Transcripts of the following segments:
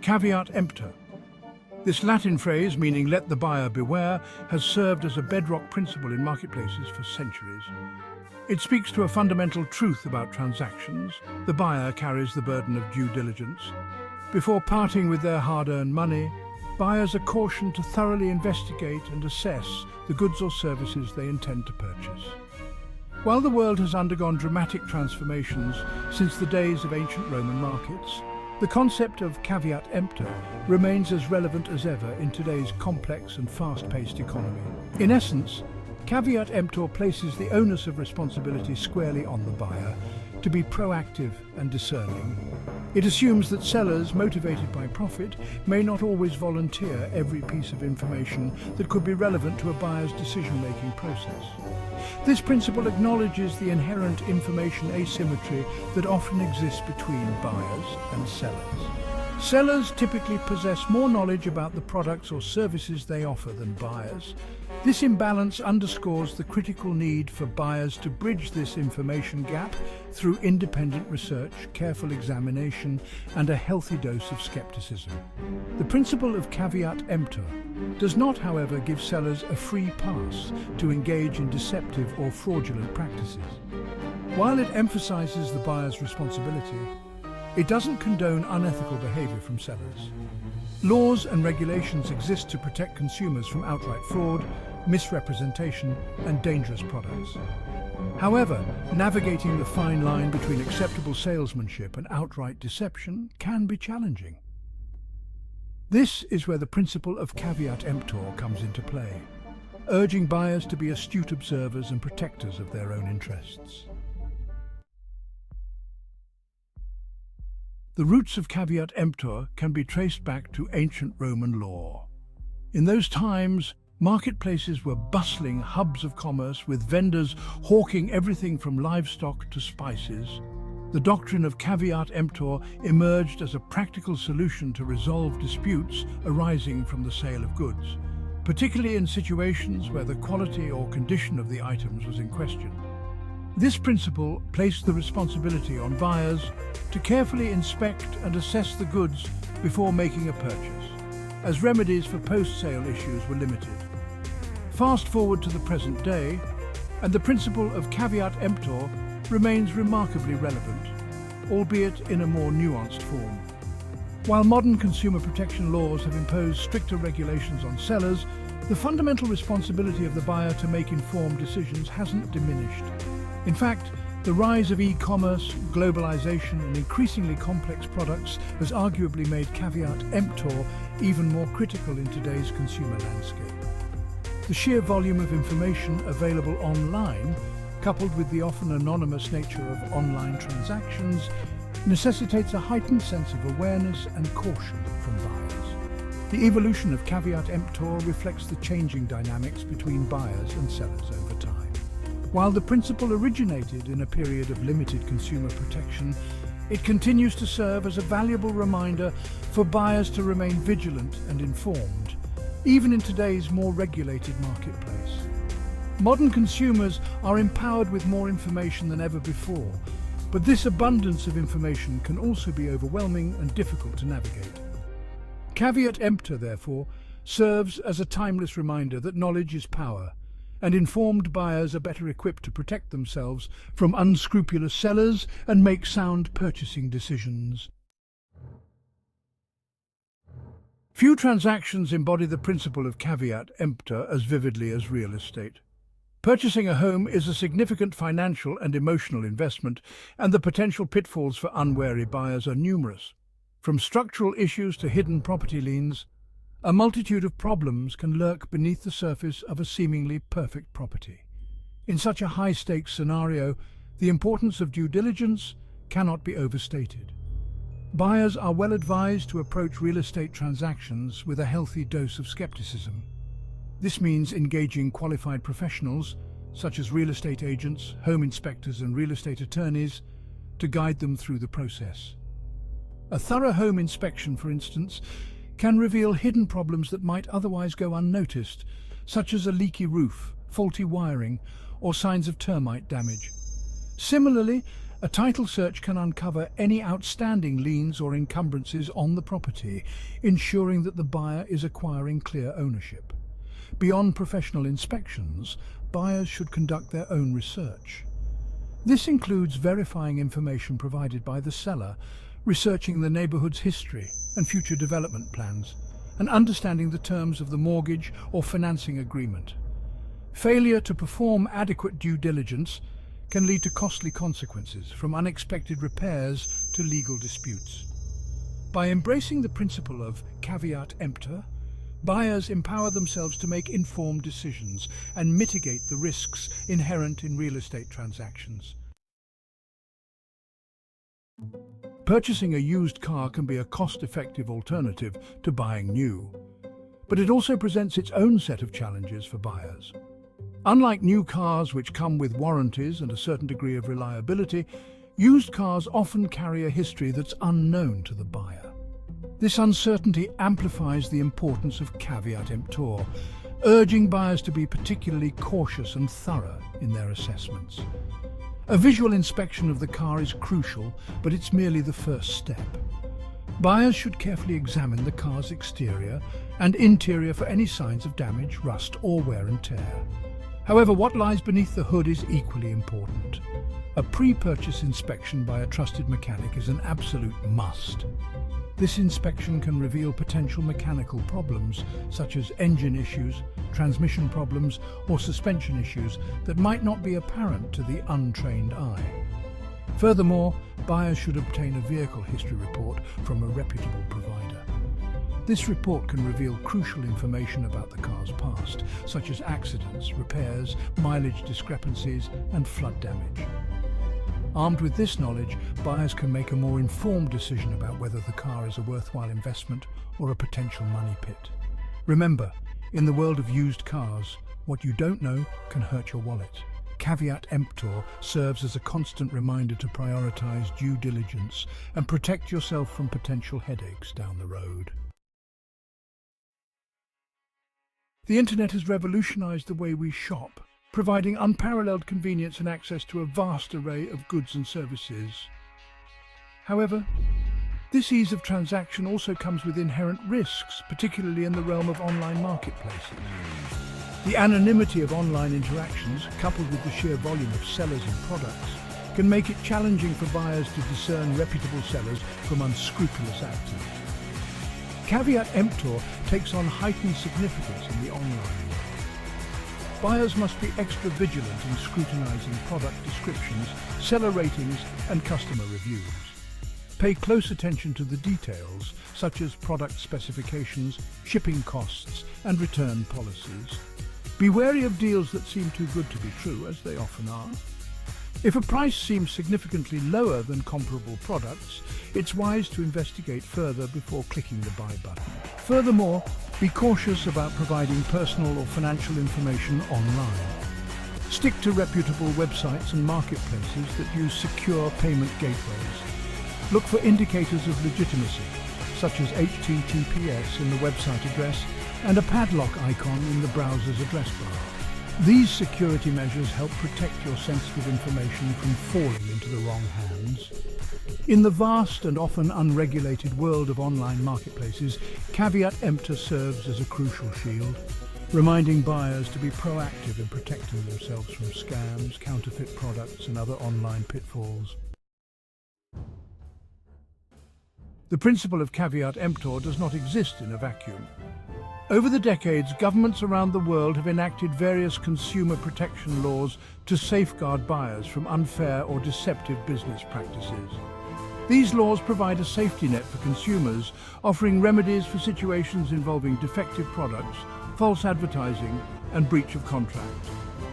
Caveat emptor. This Latin phrase, meaning let the buyer beware, has served as a bedrock principle in marketplaces for centuries. It speaks to a fundamental truth about transactions. The buyer carries the burden of due diligence. Before parting with their hard-earned money, buyers are cautioned to thoroughly investigate and assess the goods or services they intend to purchase. While the world has undergone dramatic transformations since the days of ancient Roman markets, the concept of caveat emptor remains as relevant as ever in today's complex and fast-paced economy. In essence, caveat emptor places the onus of responsibility squarely on the buyer to be proactive and discerning. It assumes that sellers, motivated by profit, may not always volunteer every piece of information that could be relevant to a buyer's decision-making process. This principle acknowledges the inherent information asymmetry that often exists between buyers and sellers. Sellers typically possess more knowledge about the products or services they offer than buyers. This imbalance underscores the critical need for buyers to bridge this information gap through independent research, careful examination, and a healthy dose of skepticism. The principle of caveat emptor does not, however, give sellers a free pass to engage in deceptive or fraudulent practices. While it emphasizes the buyer's responsibility, it doesn't condone unethical behavior from sellers. Laws and regulations exist to protect consumers from outright fraud, misrepresentation, and dangerous products. However, navigating the fine line between acceptable salesmanship and outright deception can be challenging. This is where the principle of caveat emptor comes into play, urging buyers to be astute observers and protectors of their own interests. The roots of caveat emptor can be traced back to ancient Roman law. In those times, marketplaces were bustling hubs of commerce with vendors hawking everything from livestock to spices. The doctrine of caveat emptor emerged as a practical solution to resolve disputes arising from the sale of goods, particularly in situations where the quality or condition of the items was in question. This principle placed the responsibility on buyers to carefully inspect and assess the goods before making a purchase, as remedies for post-sale issues were limited. Fast forward to the present day, and the principle of caveat emptor remains remarkably relevant, albeit in a more nuanced form. While modern consumer protection laws have imposed stricter regulations on sellers, the fundamental responsibility of the buyer to make informed decisions hasn't diminished. In fact, the rise of e-commerce, globalization, and increasingly complex products has arguably made caveat emptor even more critical in today's consumer landscape. The sheer volume of information available online, coupled with the often anonymous nature of online transactions, necessitates a heightened sense of awareness and caution from buyers. The evolution of caveat emptor reflects the changing dynamics between buyers and sellers over time. While the principle originated in a period of limited consumer protection, it continues to serve as a valuable reminder for buyers to remain vigilant and informed, even in today's more regulated marketplace. Modern consumers are empowered with more information than ever before, but this abundance of information can also be overwhelming and difficult to navigate. Caveat emptor, therefore, serves as a timeless reminder that knowledge is power, and informed buyers are better equipped to protect themselves from unscrupulous sellers and make sound purchasing decisions. Few transactions embody the principle of caveat emptor as vividly as real estate. Purchasing a home is a significant financial and emotional investment, and the potential pitfalls for unwary buyers are numerous. From structural issues to hidden property liens, a multitude of problems can lurk beneath the surface of a seemingly perfect property. In such a high-stakes scenario, the importance of due diligence cannot be overstated. Buyers are well advised to approach real estate transactions with a healthy dose of skepticism. This means engaging qualified professionals, such as real estate agents, home inspectors, and real estate attorneys, to guide them through the process. A thorough home inspection, for instance, can reveal hidden problems that might otherwise go unnoticed, such as a leaky roof, faulty wiring, or signs of termite damage. Similarly, A title search can uncover any outstanding liens or encumbrances on the property, ensuring that the buyer is acquiring clear ownership. Beyond professional inspections, buyers should conduct their own research. This includes verifying information provided by the seller, researching the neighborhood's history and future development plans, and understanding the terms of the mortgage or financing agreement. Failure to perform adequate due diligence can lead to costly consequences, from unexpected repairs to legal disputes. By embracing the principle of caveat emptor, buyers empower themselves to make informed decisions and mitigate the risks inherent in real estate transactions. Purchasing a used car can be a cost-effective alternative to buying new, but it also presents its own set of challenges for buyers. Unlike new cars, which come with warranties and a certain degree of reliability, used cars often carry a history that's unknown to the buyer. This uncertainty amplifies the importance of caveat emptor, urging buyers to be particularly cautious and thorough in their assessments. A visual inspection of the car is crucial, but it's merely the first step. Buyers should carefully examine the car's exterior and interior for any signs of damage, rust, or wear and tear. However, what lies beneath the hood is equally important. A pre-purchase inspection by a trusted mechanic is an absolute must. This inspection can reveal potential mechanical problems, such as engine issues, transmission problems, or suspension issues that might not be apparent to the untrained eye. Furthermore, buyers should obtain a vehicle history report from a reputable provider. This report can reveal crucial information about the car's past, such as accidents, repairs, mileage discrepancies, and flood damage. Armed with this knowledge, buyers can make a more informed decision about whether the car is a worthwhile investment or a potential money pit. Remember, in the world of used cars, what you don't know can hurt your wallet. Caveat emptor serves as a constant reminder to prioritize due diligence and protect yourself from potential headaches down the road. The internet has revolutionized the way we shop, providing unparalleled convenience and access to a vast array of goods and services. However, this ease of transaction also comes with inherent risks, particularly in the realm of online marketplaces. The anonymity of online interactions, coupled with the sheer volume of sellers and products, can make it challenging for buyers to discern reputable sellers from unscrupulous actors. Caveat emptor takes on heightened significance in the online world. Buyers must be extra vigilant in scrutinizing product descriptions, seller ratings, and customer reviews. Pay close attention to the details, such as product specifications, shipping costs, and return policies. Be wary of deals that seem too good to be true, as they often are. If a price seems significantly lower than comparable products, it's wise to investigate further before clicking the buy button. Furthermore, be cautious about providing personal or financial information online. Stick to reputable websites and marketplaces that use secure payment gateways. Look for indicators of legitimacy, such as HTTPS in the website address and a padlock icon in the browser's address bar. These security measures help protect your sensitive information from falling into the wrong hands. In the vast and often unregulated world of online marketplaces, caveat emptor serves as a crucial shield, reminding buyers to be proactive in protecting themselves from scams, counterfeit products, and other online pitfalls. The principle of caveat emptor does not exist in a vacuum. Over the decades, governments around the world have enacted various consumer protection laws to safeguard buyers from unfair or deceptive business practices. These laws provide a safety net for consumers, offering remedies for situations involving defective products, false advertising, and breach of contract.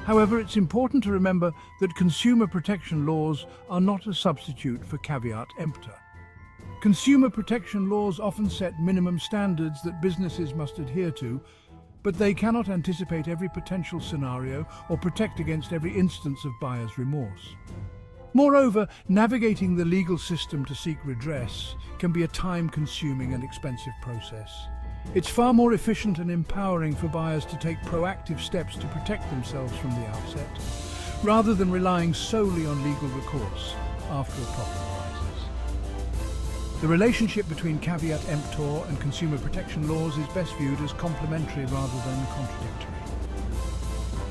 However, it's important to remember that consumer protection laws are not a substitute for caveat emptor. Consumer protection laws often set minimum standards that businesses must adhere to, but they cannot anticipate every potential scenario or protect against every instance of buyer's remorse. Moreover, navigating the legal system to seek redress can be a time-consuming and expensive process. It's far more efficient and empowering for buyers to take proactive steps to protect themselves from the outset, rather than relying solely on legal recourse. after a problem arises. The relationship between caveat emptor and consumer protection laws is best viewed as complementary rather than contradictory.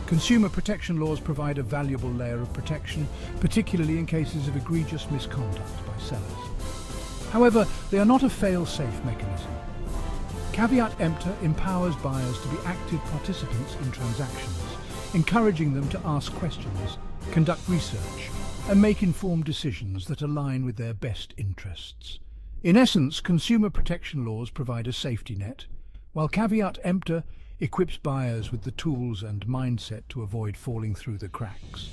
Consumer protection laws provide a valuable layer of protection, particularly in cases of egregious misconduct by sellers. However, they are not a fail-safe mechanism. Caveat emptor empowers buyers to be active participants in transactions, encouraging them to ask questions, conduct research, and make informed decisions that align with their best interests. In essence, consumer protection laws provide a safety net, while caveat emptor equips buyers with the tools and mindset to avoid falling through the cracks.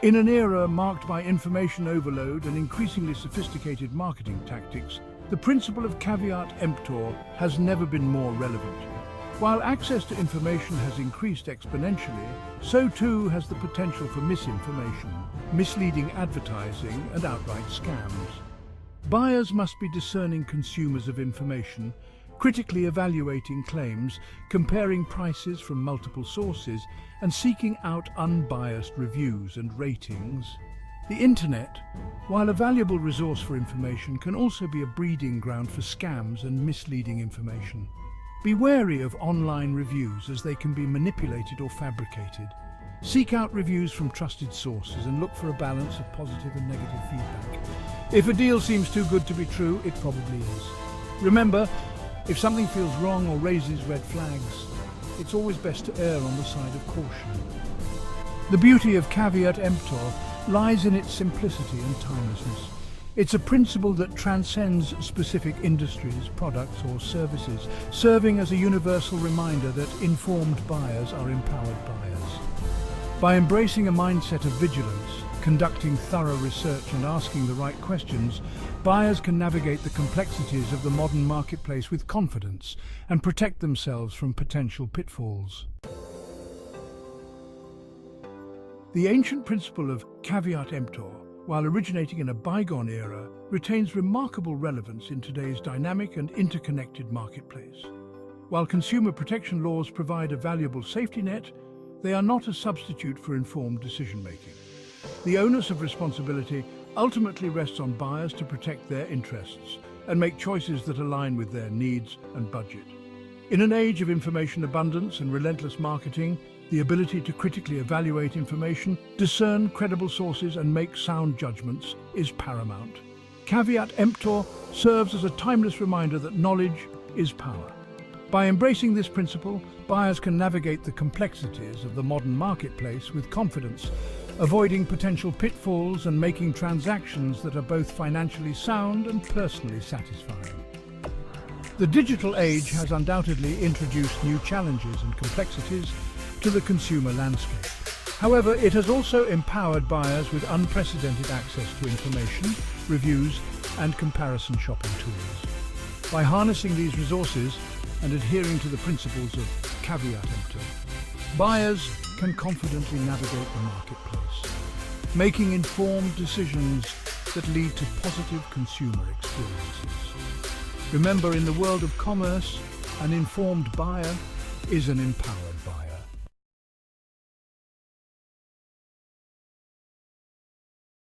In an era marked by information overload and increasingly sophisticated marketing tactics, the principle of caveat emptor has never been more relevant. While access to information has increased exponentially, so too has the potential for misinformation, misleading advertising, and outright scams. Buyers must be discerning consumers of information, critically evaluating claims, comparing prices from multiple sources, and seeking out unbiased reviews and ratings. The internet, while a valuable resource for information, can also be a breeding ground for scams and misleading information. Be wary of online reviews as they can be manipulated or fabricated. Seek out reviews from trusted sources and look for a balance of positive and negative feedback. If a deal seems too good to be true, it probably is. Remember, if something feels wrong or raises red flags, it's always best to err on the side of caution. The beauty of caveat emptor lies in its simplicity and timelessness. It's a principle that transcends specific industries, products, or services, serving as a universal reminder that informed buyers are empowered buyers. By embracing a mindset of vigilance, conducting thorough research, and asking the right questions, buyers can navigate the complexities of the modern marketplace with confidence and protect themselves from potential pitfalls. The ancient principle of caveat emptor, while originating in a bygone era, retains remarkable relevance in today's dynamic and interconnected marketplace. While consumer protection laws provide a valuable safety net, they are not a substitute for informed decision-making. The onus of responsibility ultimately rests on buyers to protect their interests and make choices that align with their needs and budget. In an age of information abundance and relentless marketing, the ability to critically evaluate information, discern credible sources, and make sound judgments is paramount. Caveat emptor serves as a timeless reminder that knowledge is power. By embracing this principle, buyers can navigate the complexities of the modern marketplace with confidence, avoiding potential pitfalls and making transactions that are both financially sound and personally satisfying. The digital age has undoubtedly introduced new challenges and complexities to the consumer landscape. However, it has also empowered buyers with unprecedented access to information, reviews, and comparison shopping tools. By harnessing these resources and adhering to the principles of caveat emptor, buyers can confidently navigate the marketplace, making informed decisions that lead to positive consumer experiences. Remember, in the world of commerce, an informed buyer is an empowered